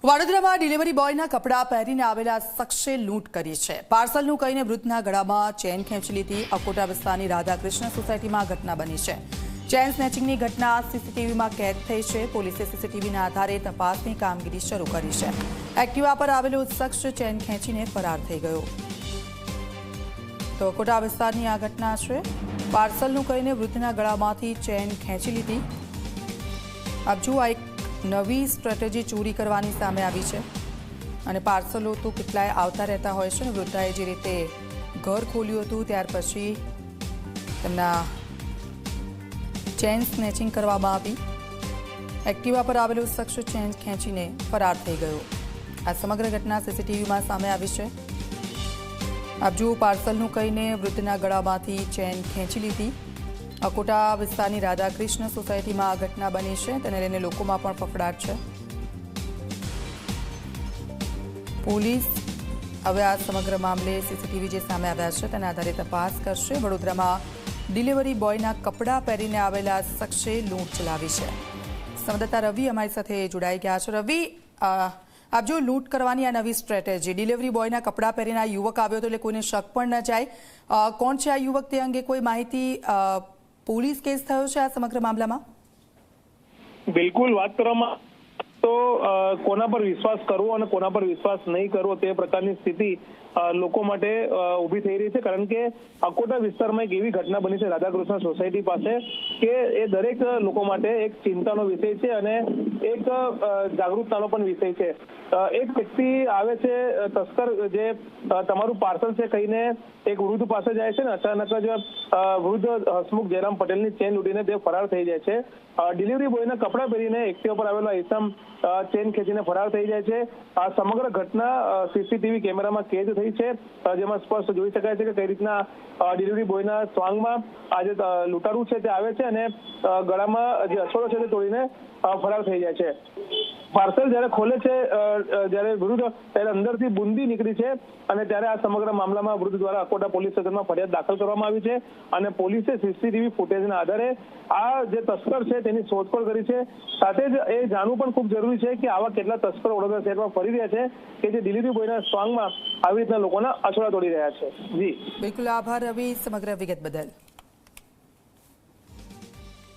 વડોદરામાં ડિલિવરી બોયના કપડાં પહેરીને આવેલા શખ્સે લૂંટ કરી છે। પાર્સલનું કહીને વૃદ્ધના ગળામાં ચેન ખેંચી લીધી। અકોટા વિસ્તારની રાધાકૃષ્ણ સોસાયટીમાં ઘટના બની છે। ચેન સ્નેચિંગની ઘટના સીસીટીવીમાં કેદ થઈ છે। પોલીસે સીસીટીવીના આધારે તપાસની કામગીરી શરૂ કરી છે। એક્ટિવા પર આવેલો શખ્સ ચેન ખેંચીને ફરાર થઈ ગયો। તો અકોટા વિસ્તારની આ ઘટના છે। પાર્સલનું કહીને વૃદ્ધના ગળામાંથી ચેન ખેંચી લીધી। આપ જુઓ, આ એક નવી સ્ટ્રેટેજી ચોરી કરવાની સામે આવી છે અને પાર્સલો તો કેટલાય આવતા રહેતા હોય છે। વૃદ્ધાએ જે રીતે ઘર ખોલ્યું હતું ત્યાર પછી તેમના ચેન સ્નેચિંગ કરવામાં આવી। એક્ટિવા પર આવેલો શખ્સ ચેન ખેંચીને ફરાર થઈ ગયો। આ સમગ્ર ઘટના સીસીટીવીમાં સામે આવી છે। આપ જુઓ, પાર્સલનું કહીને વૃદ્ધના ગળામાંથી ચેન ખેંચી લીધી। અકોટા વિસ્તારની રાધાકૃષ્ણ સોસાયટીમાં આ ઘટના બની છે। તેને લઈને લોકોમાં પણ ફફડાટ છે। પોલીસ હવે આ સમગ્ર મામલે સીસીટીવી જે સામે આવ્યા છે તેના આધારે તપાસ કરશે। વડોદરામાં ડિલિવરી બોયના કપડાં પહેરીને આવેલા શખ્સે લૂંટ ચલાવી છે। સંવાદદાતા રવિ અમારી સાથે જોડાઈ ગયા છે। રવિ, આપ જો લૂંટ કરવાની આ નવી સ્ટ્રેટેજી, ડિલિવરી બોયના કપડાં પહેરીને આ યુવક આવ્યો હતો એટલે કોઈને શક પણ ન જાય। કોણ છે આ યુવક, તે અંગે કોઈ માહિતી? પોલીસ કેસ થયો છે આ સમગ્ર મામલામાં? બિલકુલ, વાત કરવામાં તો કોના પર વિશ્વાસ કરવો અને કોના પર વિશ્વાસ નહીં કરવો તે પ્રકારની સ્થિતિ લોકો માટે ઊભી થઈ રહી છે। કારણ કે અકોટા વિસ્તારમાં એક એવી ઘટના બની છે રાધાકૃષ્ણ સોસાયટી પાસે કે એ દરેક લોકો માટે એક ચિંતાનો વિષય છે અને એક જાગૃતતાનો પણ વિષય છે। એક વ્યક્તિ આવે છે, તસ્કર, જે તમારું પાર્સલ છે કહીને એક વૃદ્ધ પાસે જાય છે ને અચાનક જ વૃદ્ધ હસમુખ જયરામ પટેલની ચેન લૂંટીને તે ફરાર થઈ જાય છે। ડિલિવરી બોયના કપડાં પહેરીને એક્ટિવા પર આવેલો ઇસમ ચેન ખેંચીને ફરાર થઈ જાય છે। આ સમગ્ર ઘટના સીસીટીવી કેમેરામાં કેદ થઈ છે, જેમાં સ્પષ્ટ જોઈ શકાય છે કે કઈ રીતના ડિલિવરી બોયના સ્વાંગમાં આ જે લૂંટારૂ છે તે આવે છે અને ગળામાં જે અસોડો છે તે તોડીને ફરાર થઈ જાય છે। પાર્સલ જ્યારે ખોલે છે, જ્યારે વૃદ્ધ, ત્યારે અંદરથી બુંદી નીકળી છે અને ત્યારે આ સમગ્ર મામલામાં વૃદ્ધ દ્વારા અકોટા પોલીસ સ્ટેશનમાં ફરિયાદ દાખલ કરવામાં આવી છે અને પોલીસે સીસીટીવી ફૂટેજના આધારે આ જે તસ્કર છે તેની શોધખોળ કરી છે। સાથે જ એ જાણવું પણ ખૂબ જરૂરી છે કે આવા કેટલા તસ્કરો વડોદરા શહેરમાં ફરી રહ્યા છે કે જે ડિલિવરી બોયના સ્વાંગમાં આવી રીતના લોકોના અછોડા તોડી રહ્યા છે। જી બિલકુલ, આભાર રવિ સમગ્ર વિગત બદલ।